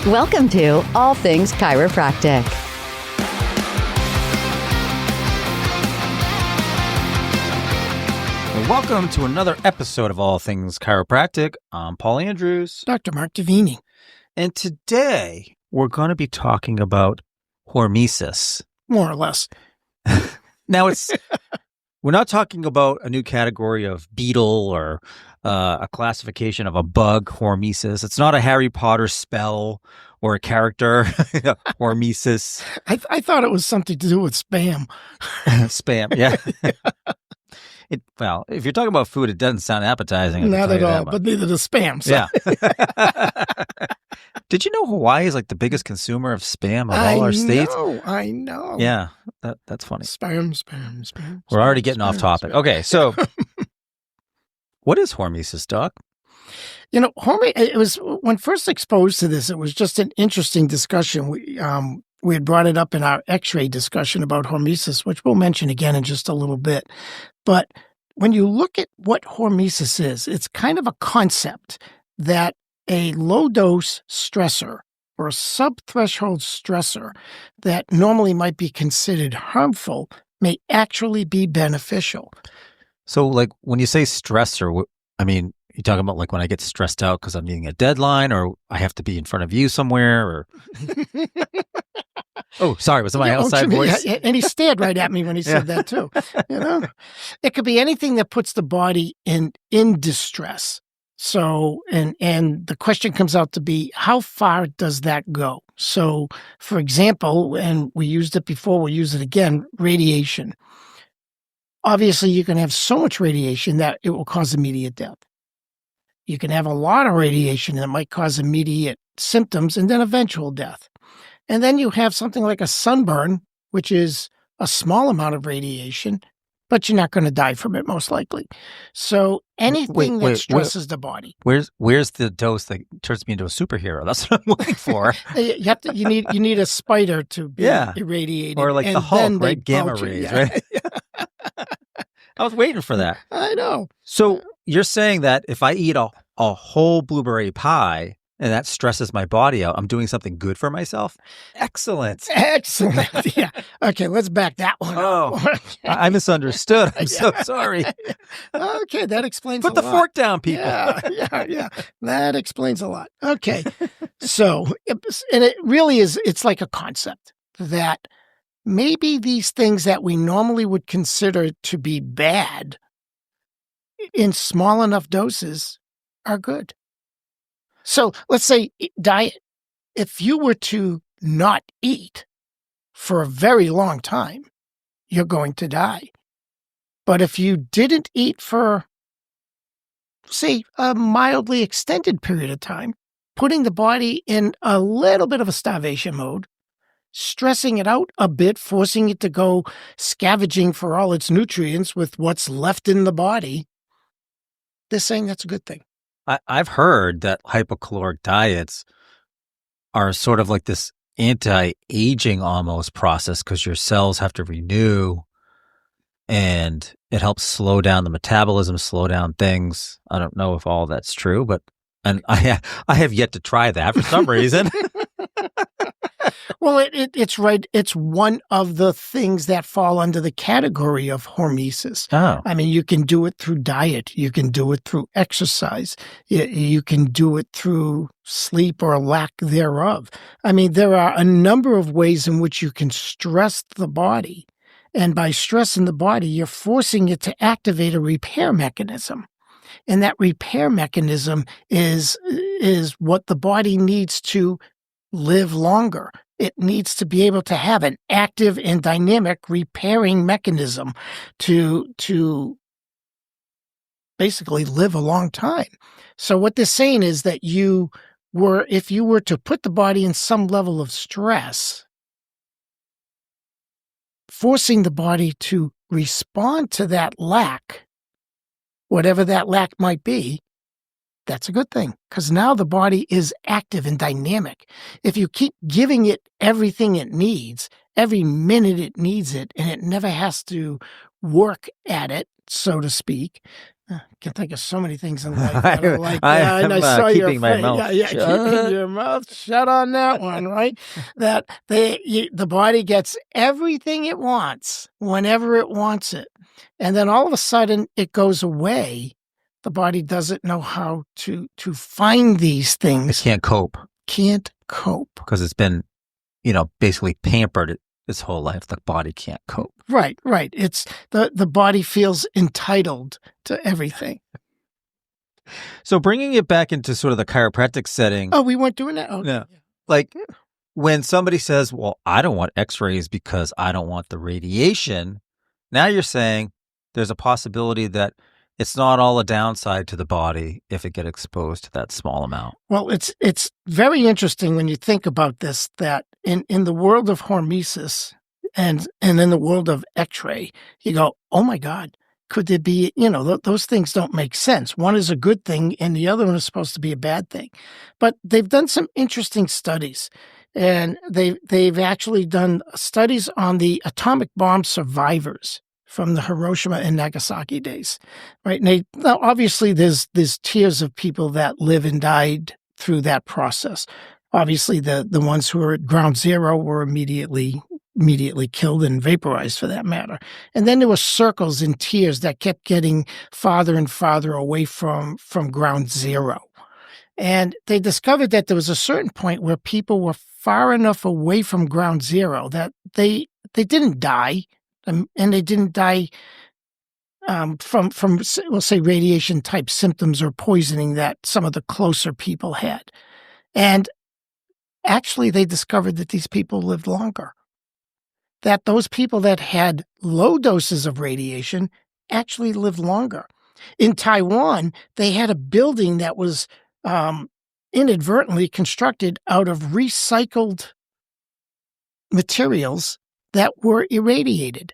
Welcome to All Things Chiropractic. Well, welcome to another episode of All Things Chiropractic. I'm Paul Andrews. Dr. Mark Davini. And today we're going to be talking about hormesis. More or less. Now, we're not talking about a new category of beetle or a classification of a bug, hormesis. It's not a Harry Potter spell or a character, hormesis. I thought it was something to do with spam. Spam, yeah. Well, if you're talking about food, it doesn't sound appetizing. Not at all, but neither does spam. So. Yeah. Did you know Hawaii is like the biggest consumer of spam of all our states? I know. Yeah, that's funny. Spam. We're already getting off topic. Spam. Okay, so what is hormesis, Doc? You know, it was when first exposed to this, it was just an interesting discussion. We had brought it up in our X-ray discussion about hormesis, which we'll mention again in just a little bit. But when you look at what hormesis is, it's kind of a concept that a low-dose stressor or a sub-threshold stressor that normally might be considered harmful may actually be beneficial. So, like, when you say stressor, I mean, you talking about like when I get stressed out because I'm meeting a deadline or I have to be in front of you somewhere or... Oh, sorry. Was it my outside voice? And he stared right at me when he said that too. You know, it could be anything that puts the body in distress. So, and the question comes out to be, how far does that go? So, for example, and we used it before, we'll use it again, radiation. Obviously, you can have so much radiation that it will cause immediate death. You can have a lot of radiation that might cause immediate symptoms and then eventual death. And then you have something like a sunburn, which is a small amount of radiation, but you're not going to die from it most likely. So anything that stresses the body. Where's the dose that turns me into a superhero? That's what I'm looking for. You need a spider to be irradiated. Or like the Hulk, right? Gamma rays, right? I was waiting for that. I know. So you're saying that if I eat a whole blueberry pie and that stresses my body out, I'm doing something good for myself? Excellent. Yeah. Okay, let's back that one up. Okay. I misunderstood. I'm so sorry. Okay, that explains a lot. Put the fork down, people. Yeah. That explains a lot. Okay. So, and it really is, it's like a concept that maybe these things that we normally would consider to be bad in small enough doses are good. So let's say diet. If you were to not eat for a very long time, you're going to die. But if you didn't eat for, say, a mildly extended period of time, putting the body in a little bit of a starvation mode, stressing it out a bit, forcing it to go scavenging for all its nutrients with what's left in the body, they're saying that's a good thing. I've heard that hypocaloric diets are sort of like this anti-aging almost process because your cells have to renew and it helps slow down the metabolism, slow down things. I don't know if all that's true, but I have yet to try that for some reason. Well, it's right. It's one of the things that fall under the category of hormesis. Oh. I mean, you can do it through diet. You can do it through exercise. You can do it through sleep or lack thereof. I mean, there are a number of ways in which you can stress the body. And by stressing the body, you're forcing it to activate a repair mechanism. And that repair mechanism is what the body needs to live longer. It needs to be able to have an active and dynamic repairing mechanism to basically live a long time. So what they're saying is that if you were to put the body in some level of stress, forcing the body to respond to that lack, whatever that lack might be, that's a good thing because now the body is active and dynamic. If you keep giving it everything it needs, every minute it needs it, and it never has to work at it, so to speak, Can think of so many things in life that are like I that. And I am saw your keeping my face. mouth Yeah, shut. keeping your mouth shut on that one, right? That the body gets everything it wants whenever it wants it. And then all of a sudden it goes away. The body doesn't know how to find these It things. can't cope Can't cope. because it's been, basically pampered its whole life. The body can't cope. Right. It's the body feels entitled to everything. So bringing it back into sort of the chiropractic setting. Oh, we weren't doing that? Okay. No. Like when somebody says, well, I don't want x-rays because I don't want the radiation. Now you're saying there's a possibility that it's not all a downside to the body if it gets exposed to that small amount. Well, it's very interesting when you think about this, that in the world of hormesis and in the world of x-ray, you go, oh my God, could there be, those things don't make sense. One is a good thing and the other one is supposed to be a bad thing. But they've done some interesting studies, and they've actually done studies on the atomic bomb survivors from the Hiroshima and Nagasaki days, right? And now obviously there's tiers of people that live and died through that process. Obviously the ones who were at ground zero were immediately killed and vaporized, for that matter. And then there were circles and tiers that kept getting farther and farther away from ground zero. And they discovered that there was a certain point where people were far enough away from ground zero that they didn't die, and they didn't die from we'll say radiation type symptoms or poisoning that some of the closer people had. And actually they discovered that these people lived longer. That those people that had low doses of radiation actually lived longer. In Taiwan, they had a building that was inadvertently constructed out of recycled materials that were irradiated.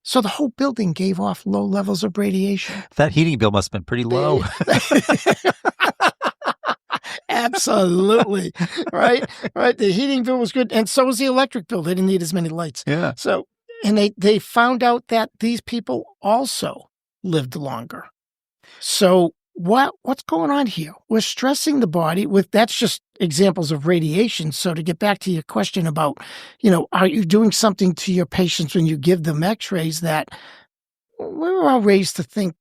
So the whole building gave off low levels of radiation. That heating bill must have been pretty low. Absolutely. Right. The heating bill was good. And so was the electric bill. They didn't need as many lights. Yeah. So, and they found out that these people also lived longer. So what's going on here? We're stressing the body that's just examples of radiation. So to get back to your question about, are you doing something to your patients when you give them x-rays that we were all raised to think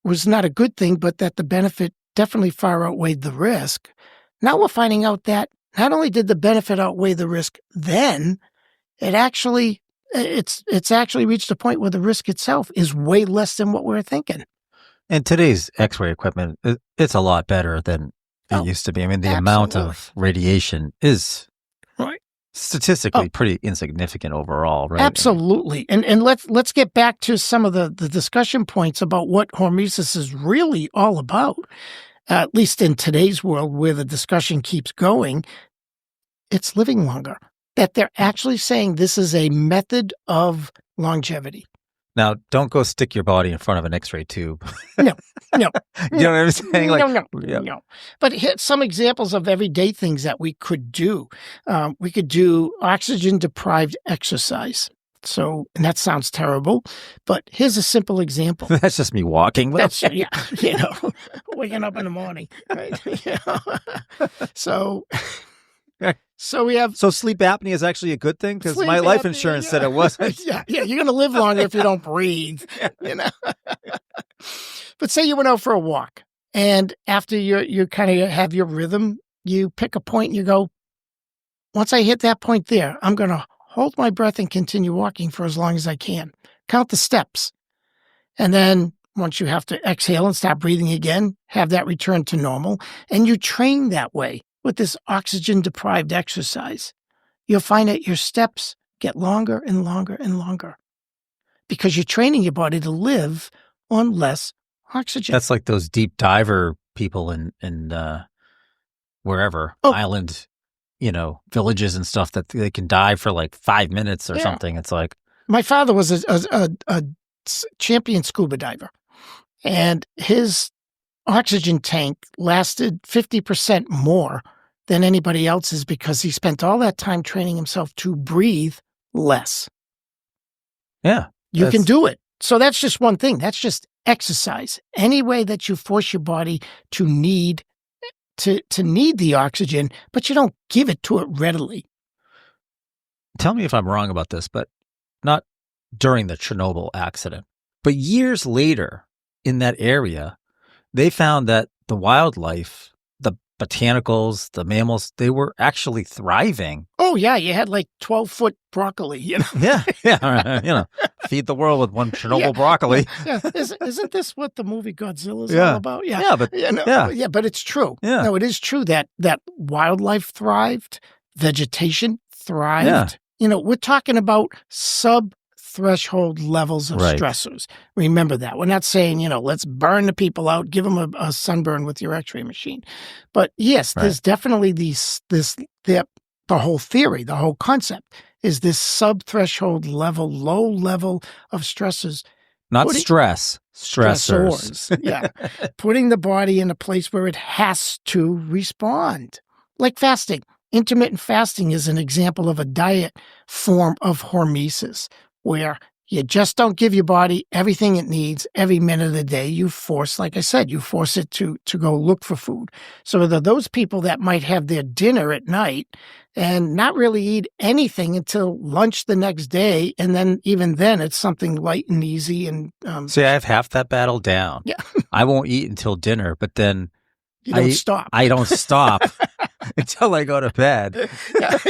was not a good thing, but that the benefit definitely far outweighed the risk. Now we're finding out that not only did the benefit outweigh the risk then, it's actually reached a point where the risk itself is way less than what we were thinking. And today's x-ray equipment, it's a lot better than it used to be. I mean, the amount of radiation is statistically pretty insignificant overall, right? Absolutely. And let's get back to some of the discussion points about what hormesis is really all about. At least in today's world where the discussion keeps going, it's living longer. That they're actually saying this is a method of longevity. Now, don't go stick your body in front of an x-ray tube. No. You know what I'm saying? No. But here's some examples of everyday things that we could do. We could do oxygen-deprived exercise. So, and that sounds terrible, but here's a simple example. That's just me walking. That's, waking up in the morning. Right? So we have... So sleep apnea is actually a good thing? Because my life insurance said it wasn't. Yeah, you're going to live longer if you don't breathe, But say you went out for a walk, and after you kind of have your rhythm, you pick a point and you go, once I hit that point there, I'm going to hold my breath and continue walking for as long as I can. Count the steps. And then once you have to exhale and stop breathing again, have that return to normal. And you train that way with this oxygen-deprived exercise. You'll find that your steps get longer and longer and longer because you're training your body to live on less oxygen. That's like those deep diver people in wherever, island, villages and stuff that they can dive for like 5 minutes or something. It's like... My father was a champion scuba diver, and his oxygen tank lasted 50% more than anybody else's because he spent all that time training himself to breathe less. Yeah. You can do it. So that's just one thing. That's just exercise, any way that you force your body to need the oxygen, but you don't give it to it readily. Tell me if I'm wrong about this, but not during the Chernobyl accident, but years later in that area, they found that the wildlife, the botanicals, the mammals, they were actually thriving. Oh, yeah. You had like 12-foot broccoli, Yeah. Feed the world with one Chernobyl broccoli. Yeah. Isn't this what the movie Godzilla is all about? Yeah, but but it's true. Yeah. No, it is true that wildlife thrived, vegetation thrived. We're talking about sub-threshold levels of stressors. Remember that. We're not saying, let's burn the people out, give them a sunburn with your X-ray machine. But yes, there's definitely the whole theory, the whole concept is this sub-threshold level, low level of stressors. Not stress, stressors. Yeah. Putting the body in a place where it has to respond. Like fasting. Intermittent fasting is an example of a diet form of hormesis, where you just don't give your body everything it needs every minute of the day. You force, like I said, you force it to go look for food. So there are those people that might have their dinner at night and not really eat anything until lunch the next day. And then even then it's something light and easy. And see, I have half that battle down. Yeah. I won't eat until dinner, but then you don't stop. I don't stop until I go to bed.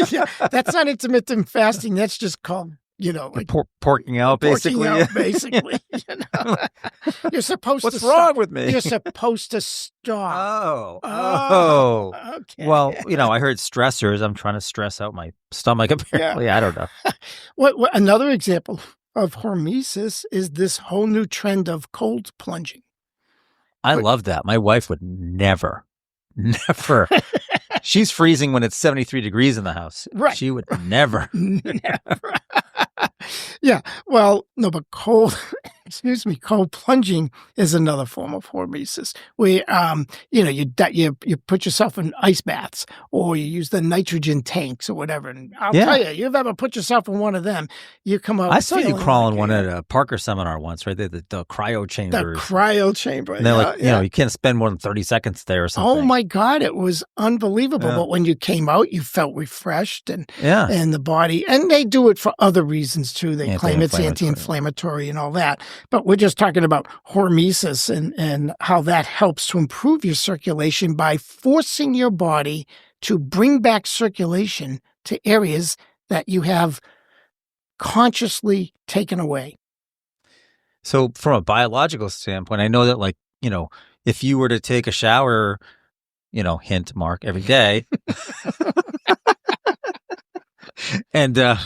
Yeah. That's not intermittent fasting. That's just called, like porking out, basically. Basically. You're supposed What's wrong with me? You're supposed to stop. Oh. Okay. Well, I heard stressors. I'm trying to stress out my stomach, apparently. I don't know. What another example of hormesis is this whole new trend of cold plunging. I love that. My wife would never. She's freezing when it's 73 degrees in the house. Right. She would never. Never. Yeah. Well, no, but cold plunging is another form of hormesis where, you put yourself in ice baths or you use the nitrogen tanks or whatever. And I'll tell you, you've ever put yourself in one of them, you come out. I saw you crawling one at a Parker seminar once, right? The cryo chambers. The cryo chamber. And they're you can't spend more than 30 seconds there or something. Oh my God. It was unbelievable. Yeah. But when you came out, you felt refreshed and the body, and they do it for other reasons too. They claim it's anti-inflammatory and all that. But we're just talking about hormesis and how that helps to improve your circulation by forcing your body to bring back circulation to areas that you have consciously taken away. So from a biological standpoint, I know that if you were to take a shower, hint, Mark, every day. And I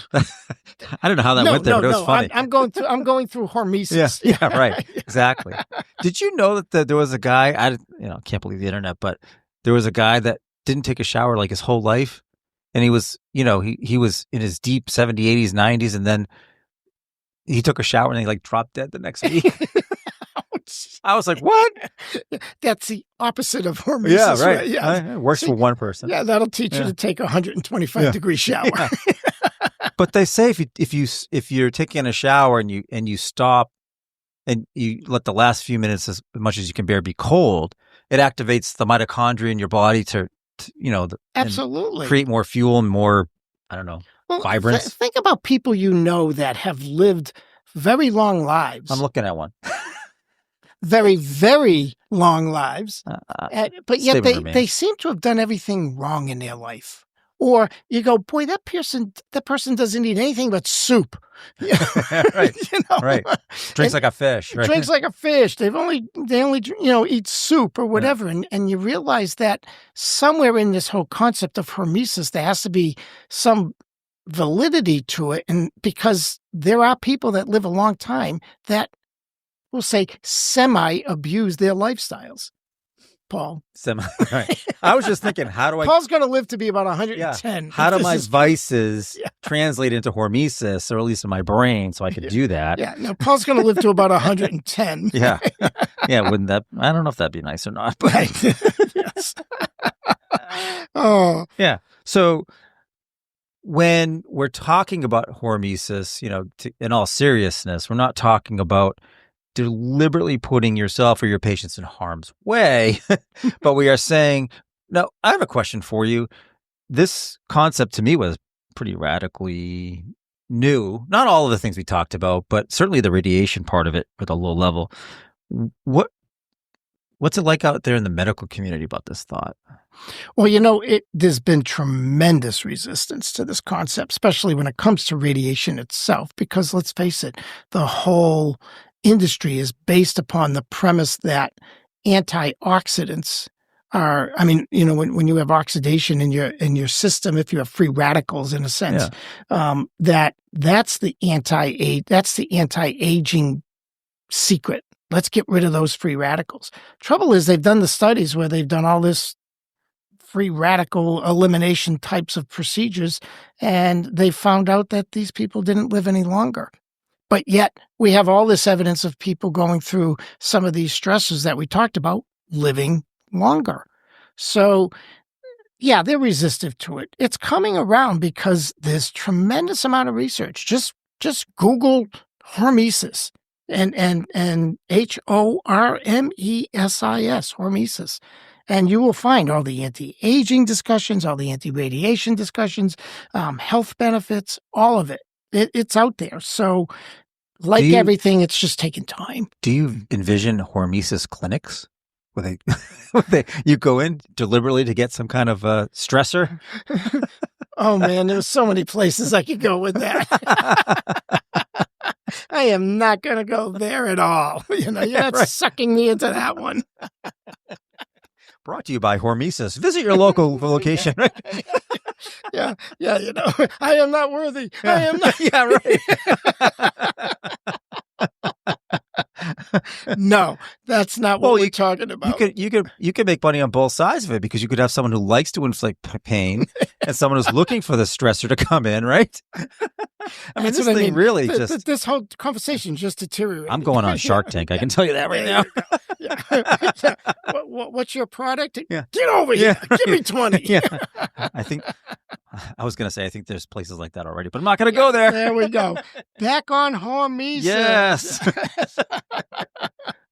don't know how that went there, but it was funny. I'm going through hormesis. Yeah, right. Exactly. Did you know that there was a guy, I can't believe the internet, but there was a guy that didn't take a shower like his whole life. And he was, he was in his deep 70s, 80s, 90s. And then he took a shower and he dropped dead the next week. I was like, what? That's the opposite of hormesis. Yeah, right. Yeah. It works for one person. Yeah, that'll teach you to take a 125-degree shower. Yeah. But they say if you're taking a shower and you stop and you let the last few minutes as much as you can bear be cold, it activates the mitochondria in your body to absolutely create more fuel and more, vibrance. Think about people that have lived very long lives. I'm looking at one. Very, very long lives. But yet they seem to have done everything wrong in their life. Or you go, boy, that person doesn't eat anything but soup. Right. Right. Drinks like a fish. Right? Drinks like a fish. They only eat soup or whatever. Yeah. And you realize that somewhere in this whole concept of hormesis, there has to be some validity to it. And because there are people that live a long time that, we'll say, semi-abuse their lifestyles. Paul. Right. I was just thinking, how do I... Paul's going to live to be about 110. Yeah. How do my vices translate into hormesis, or at least in my brain, so I could do that? Yeah. No, Paul's going to live to about 110. Yeah. Yeah, wouldn't that... I don't know if that'd be nice or not. But... Right. Yes. Oh. Yeah. So when we're talking about hormesis, in all seriousness, we're not talking about deliberately putting yourself or your patients in harm's way, but we are saying, no, I have a question for you. This concept to me was pretty radically new. Not all of the things we talked about, but certainly the radiation part of it at a low level. What's it like out there in the medical community about this thought? Well, there's been tremendous resistance to this concept, especially when it comes to radiation itself, because let's face it, the whole industry is based upon the premise that antioxidants are, when you have oxidation in your system, if you have free radicals in a sense, that's the anti-aging secret. Let's get rid of those free radicals. Trouble is they've done the studies where they've done all this free radical elimination types of procedures, and they found out that these people didn't live any longer. But yet we have all this evidence of people going through some of these stressors that we talked about living longer. So, yeah, they're resistant to it. It's coming around because there's tremendous amount of research. Just Google hormesis and Hormesis, hormesis. And you will find all the anti-aging discussions, all the anti-radiation discussions, health benefits, all of it. It's out there. So like everything, it's just taking time. Do you envision hormesis clinics? You go in deliberately to get some kind of stressor? Oh, man, there's so many places I could go with that. I am not going to go there at all. You're not sucking me into that one. Brought to you by Hormesis. Visit your local location. Right? Yeah, I am not worthy. Yeah. I am not. Yeah, right. No, that's not what we're talking about. You could make money on both sides of it, because you could have someone who likes to inflict pain and someone who's looking for the stressor to come in, right? This whole conversation just deteriorated. I'm going on Shark Tank. I can tell you that right now. Yeah. What's your product? Yeah. Get over here. Give me 20. Yeah. I think there's places like that already, but I'm not going to go there. There we go. Back on hormesis. Yes.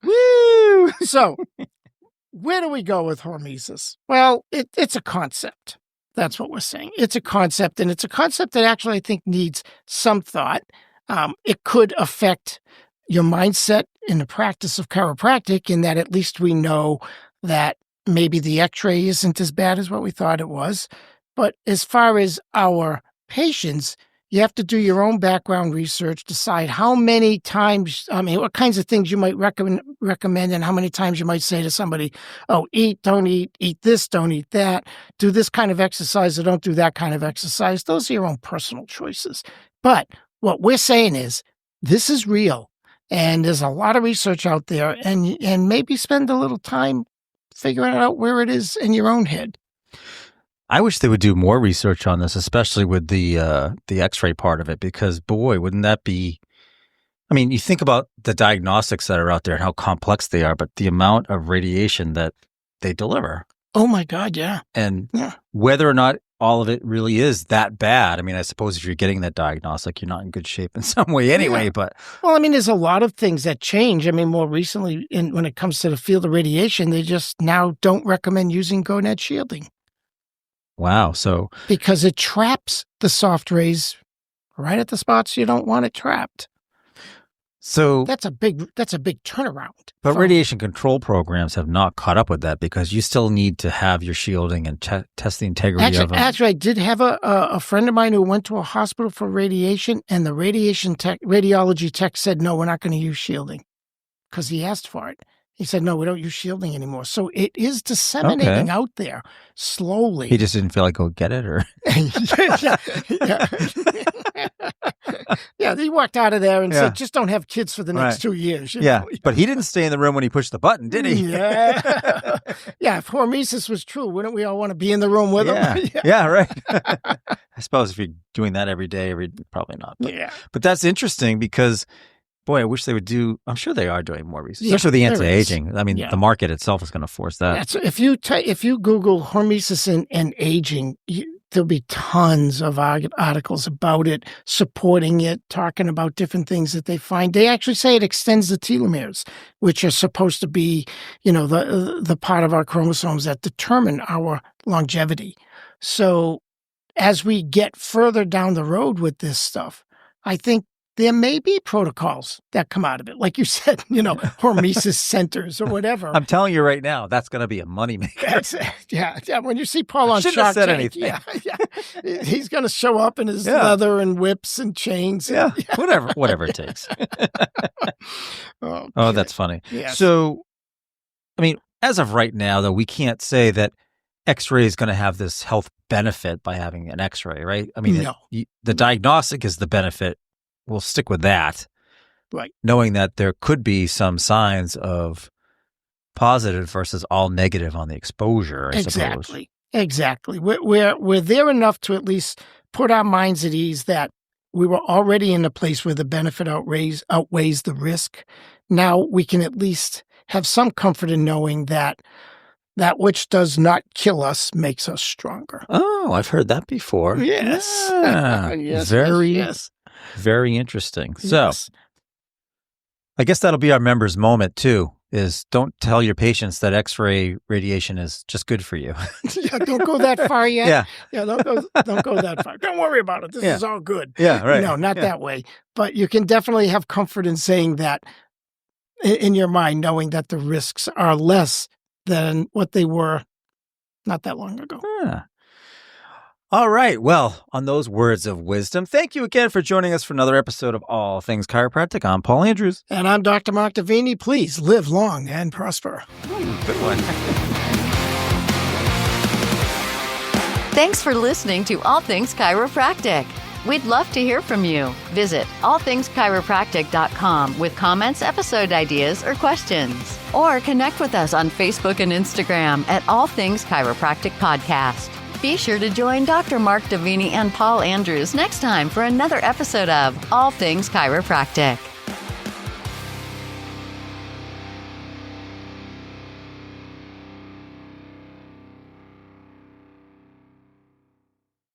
Woo! So, where do we go with hormesis? Well, it's a concept. That's what we're saying. It's a concept, and it's a concept that actually I think needs some thought. It could affect your mindset in the practice of chiropractic, in that at least we know that maybe the x-ray isn't as bad as what we thought it was. But as far as our patients, you have to do your own background research, decide how many times, what kinds of things you might recommend, and how many times you might say to somebody, oh, don't eat this, don't eat that, do this kind of exercise or don't do that kind of exercise. Those are your own personal choices. But what we're saying is this is real, and there's a lot of research out there, and maybe spend a little time figuring out where it is in your own head. I wish they would do more research on this, especially with the X-ray part of it, because boy, wouldn't that be? I mean, you think about the diagnostics that are out there and how complex they are, but the amount of radiation that they deliver. Oh my God, yeah. And whether or not all of it really is that bad. I mean, I suppose if you're getting that diagnostic, you're not in good shape in some way anyway. But there's a lot of things that change. More recently, when it comes to the field of radiation, they just now don't recommend using gonad shielding. Wow. So because it traps the soft rays right at the spots you don't want it trapped. So that's a big turnaround. But radiation control programs have not caught up with that, because you still need to have your shielding and test the integrity of them. Actually, I did have a friend of mine who went to a hospital for radiation, and the radiology tech said, no, we're not going to use shielding, because he asked for it. He said, no, we don't use shielding anymore. So it is disseminating out there slowly. He just didn't feel like go get it, or? Yeah, he walked out of there and said, just don't have kids for the next 2 years. But he didn't stay in the room when he pushed the button, did he? Yeah. If hormesis was true, wouldn't we all want to be in the room with him? Yeah, right. I suppose if you're doing that every day, probably not. But that's interesting, because boy, I wish they would do. I'm sure they are doing more research, especially the anti-aging. The market itself is going to force that. So if you Google hormesis and aging, there'll be tons of articles about it, supporting it, talking about different things that they find. They actually say it extends the telomeres, which are supposed to be, the part of our chromosomes that determine our longevity. So as we get further down the road with this stuff, I think there may be protocols that come out of it. Like you said, hormesis centers or whatever. I'm telling you right now, that's going to be a moneymaker. Yeah. When you see Paul on Shouldn't have Shark said Tank, anything. he's going to show up in his leather and whips and chains. Yeah. Whatever it takes. Okay. Oh, that's funny. Yes. So, I mean, as of right now, though, we can't say that X-ray is going to have this health benefit by having an X-ray, right? I mean, No. The diagnostic is the benefit. We'll stick with that. Right. Knowing that there could be some signs of positive versus all negative on the exposure, I suppose. Exactly. We're there enough to at least put our minds at ease that we were already in a place where the benefit outweighs the risk. Now we can at least have some comfort in knowing that which does not kill us makes us stronger. Oh, I've heard that before. Yes. Yeah. Yes. Very interesting. So Yes. I guess that'll be our members' moment too, is don't tell your patients that X-ray radiation is just good for you. Yeah, don't go that far yet. Yeah. Don't go that far. Don't worry about it. This is all good. Yeah, right. No, not that way. But you can definitely have comfort in saying that in your mind, knowing that the risks are less than what they were not that long ago. Yeah. All right. Well, on those words of wisdom, thank you again for joining us for another episode of All Things Chiropractic. I'm Paul Andrews. And I'm Dr. Mark Davini. Please live long and prosper. Good one. Thanks for listening to All Things Chiropractic. We'd love to hear from you. Visit allthingschiropractic.com with comments, episode ideas, or questions. Or connect with us on Facebook and Instagram at All Things Chiropractic Podcast. Be sure to join Dr. Mark Davini and Paul Andrews next time for another episode of All Things Chiropractic.